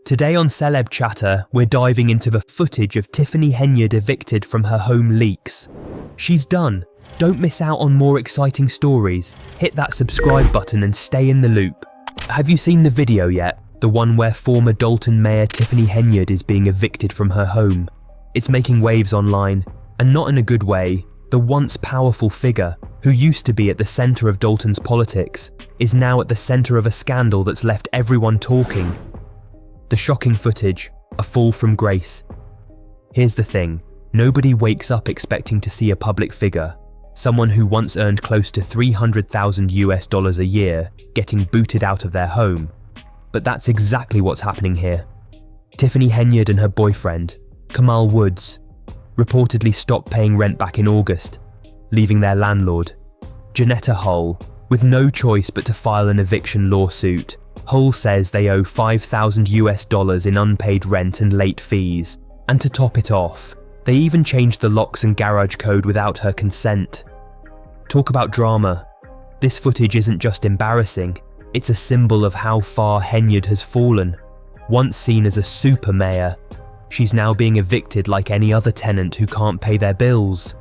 Today on Celeb Chatter, we're diving into the footage of Tiffany Henyard evicted from her home leaks. She's done. Don't miss out on more exciting stories. Hit that subscribe button and stay in the loop. Have you seen the video yet? The one where former Dalton Mayor Tiffany Henyard is being evicted from her home. It's making waves online, and not in a good way. The once powerful figure, who used to be at the centre of Dalton's politics, is now at the centre of a scandal that's left everyone talking. The shocking footage, a fall from grace. Here's the thing, nobody wakes up expecting to see a public figure, someone who once earned close to $300,000 a year, getting booted out of their home. But that's exactly what's happening here. Tiffany Henyard and her boyfriend, Kamal Woods, reportedly stopped paying rent back in August, leaving their landlord, Janetta Hull, with no choice but to file an eviction lawsuit. Hull says they owe $5,000 in unpaid rent and late fees, and to top it off, they even changed the locks and garage code without her consent. Talk about drama. This footage isn't just embarrassing, it's a symbol of how far Henyard has fallen. Once seen as a super mayor, she's now being evicted like any other tenant who can't pay their bills.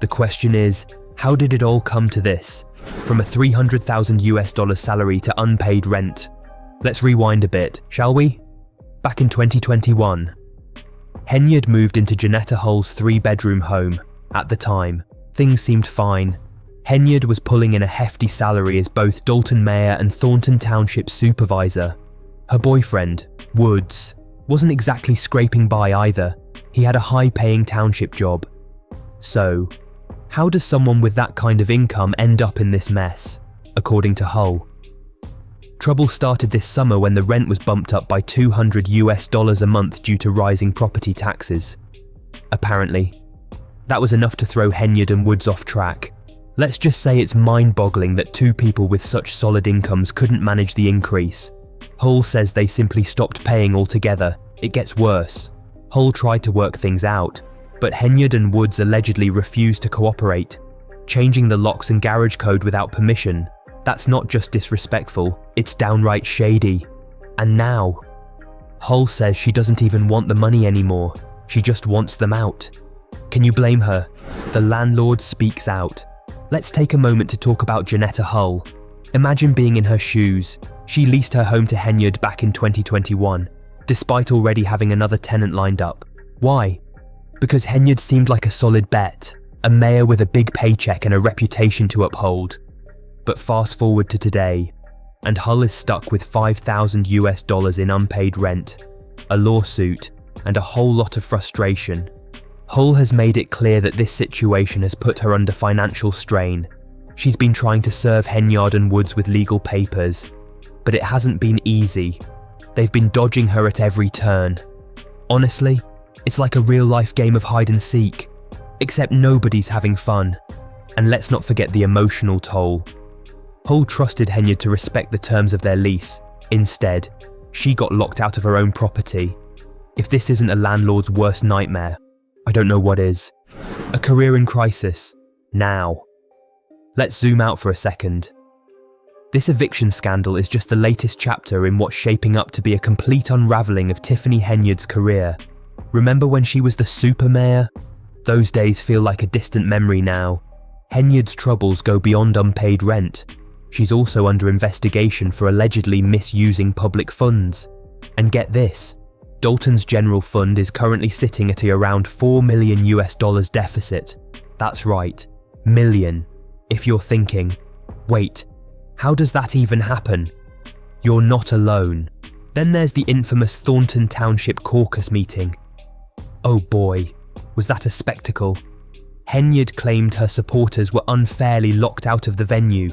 The question is, how did it all come to this? From a $300,000 salary to unpaid rent. Let's rewind a bit, shall we? Back in 2021, Henyard moved into Janetta Hull's 3-bedroom home. At the time, things seemed fine. Henyard was pulling in a hefty salary as both Dalton Mayor and Thornton Township supervisor. Her boyfriend, Woods, wasn't exactly scraping by either. He had a high-paying township job. So, how does someone with that kind of income end up in this mess, according to Hull? Trouble started this summer when the rent was bumped up by $200 a month due to rising property taxes. Apparently, that was enough to throw Henyard and Woods off track. Let's just say it's mind-boggling that two people with such solid incomes couldn't manage the increase. Hull says they simply stopped paying altogether. It gets worse. Hull tried to work things out, but Henyard and Woods allegedly refused to cooperate, changing the locks and garage code without permission. That's not just disrespectful, it's downright shady. And now, Hull says she doesn't even want the money anymore, she just wants them out. Can you blame her? The landlord speaks out. Let's take a moment to talk about Janetta Hull. Imagine being in her shoes. She leased her home to Henyard back in 2021, despite already having another tenant lined up. Why? Because Henyard seemed like a solid bet, a mayor with a big paycheck and a reputation to uphold. But fast forward to today, and Hull is stuck with $5,000 in unpaid rent, a lawsuit, and a whole lot of frustration. Hull has made it clear that this situation has put her under financial strain. She's been trying to serve Henyard and Woods with legal papers, but it hasn't been easy. They've been dodging her at every turn. Honestly, it's like a real-life game of hide and seek, except nobody's having fun. And let's not forget the emotional toll. Hull trusted Henyard to respect the terms of their lease. Instead, she got locked out of her own property. If this isn't a landlord's worst nightmare, I don't know what is. A career in crisis. Now. Let's zoom out for a second. This eviction scandal is just the latest chapter in what's shaping up to be a complete unravelling of Tiffany Henyard's career. Remember when she was the super mayor? Those days feel like a distant memory now. Henyard's troubles go beyond unpaid rent. She's also under investigation for allegedly misusing public funds. And get this, Dalton's general fund is currently sitting at around $4 million deficit. That's right, million. If you're thinking, wait, how does that even happen? You're not alone. Then there's the infamous Thornton Township caucus meeting. Oh boy, was that a spectacle. Henyard claimed her supporters were unfairly locked out of the venue,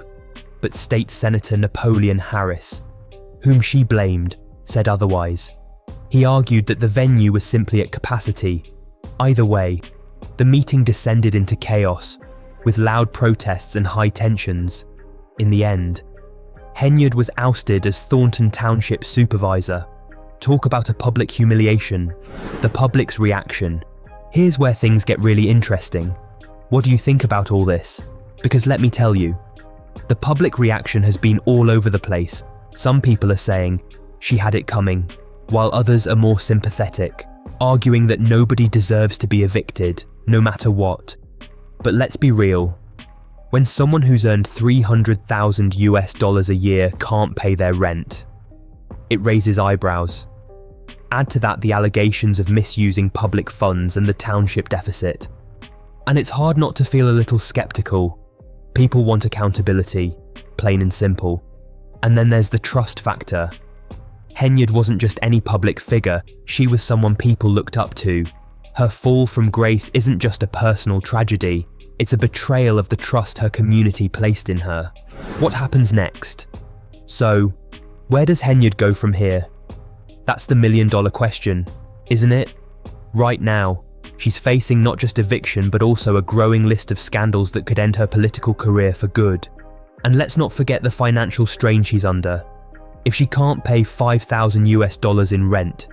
but State Senator Napoleon Harris, whom she blamed, said otherwise. He argued that the venue was simply at capacity. Either way, the meeting descended into chaos, with loud protests and high tensions. In the end, Henyard was ousted as Thornton Township supervisor. Talk about a public humiliation. The public's reaction. Here's where things get really interesting. What do you think about all this? Because let me tell you, the public reaction has been all over the place. Some people are saying, she had it coming. while others are more sympathetic, arguing that nobody deserves to be evicted, no matter what. But let's be real. When someone who's earned $300,000 a year can't pay their rent, it raises eyebrows. Add to that the allegations of misusing public funds and the township deficit, and it's hard not to feel a little skeptical. People want accountability, plain and simple. And then there's the trust factor. Henyard wasn't just any public figure, she was someone people looked up to. Her fall from grace isn't just a personal tragedy, it's a betrayal of the trust her community placed in her. What happens next? So, where does Henyard go from here? That's the million-dollar question, isn't it? Right now, she's facing not just eviction but also a growing list of scandals that could end her political career for good. And let's not forget the financial strain she's under. If she can't pay $5,000 in rent,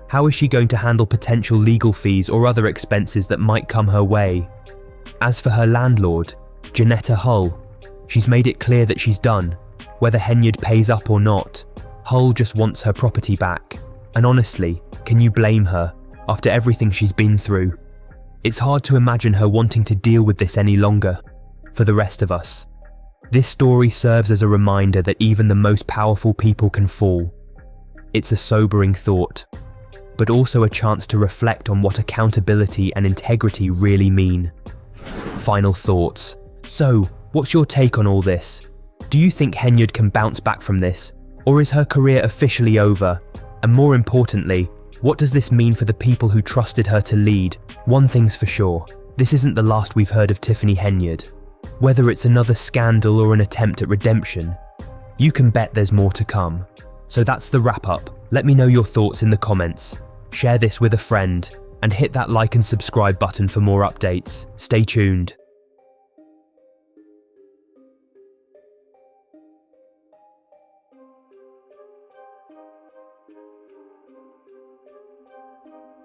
how is she going to handle potential legal fees or other expenses that might come her way? As for her landlord, Janetta Hull, she's made it clear that she's done. Whether Henyard pays up or not, Hull just wants her property back. And honestly, can you blame her after everything she's been through? It's hard to imagine her wanting to deal with this any longer. For the rest of us, this story serves as a reminder that even the most powerful people can fall. It's a sobering thought, but also a chance to reflect on what accountability and integrity really mean. Final thoughts. So, what's your take on all this? Do you think Henyard can bounce back from this, or is her career officially over? And more importantly, what does this mean for the people who trusted her to lead? One thing's for sure, this isn't the last we've heard of Tiffany Henyard. Whether it's another scandal or an attempt at redemption, you can bet there's more to come. So that's the wrap up. Let me know your thoughts in the comments. Share this with a friend and hit that like and subscribe button for more updates. Stay tuned.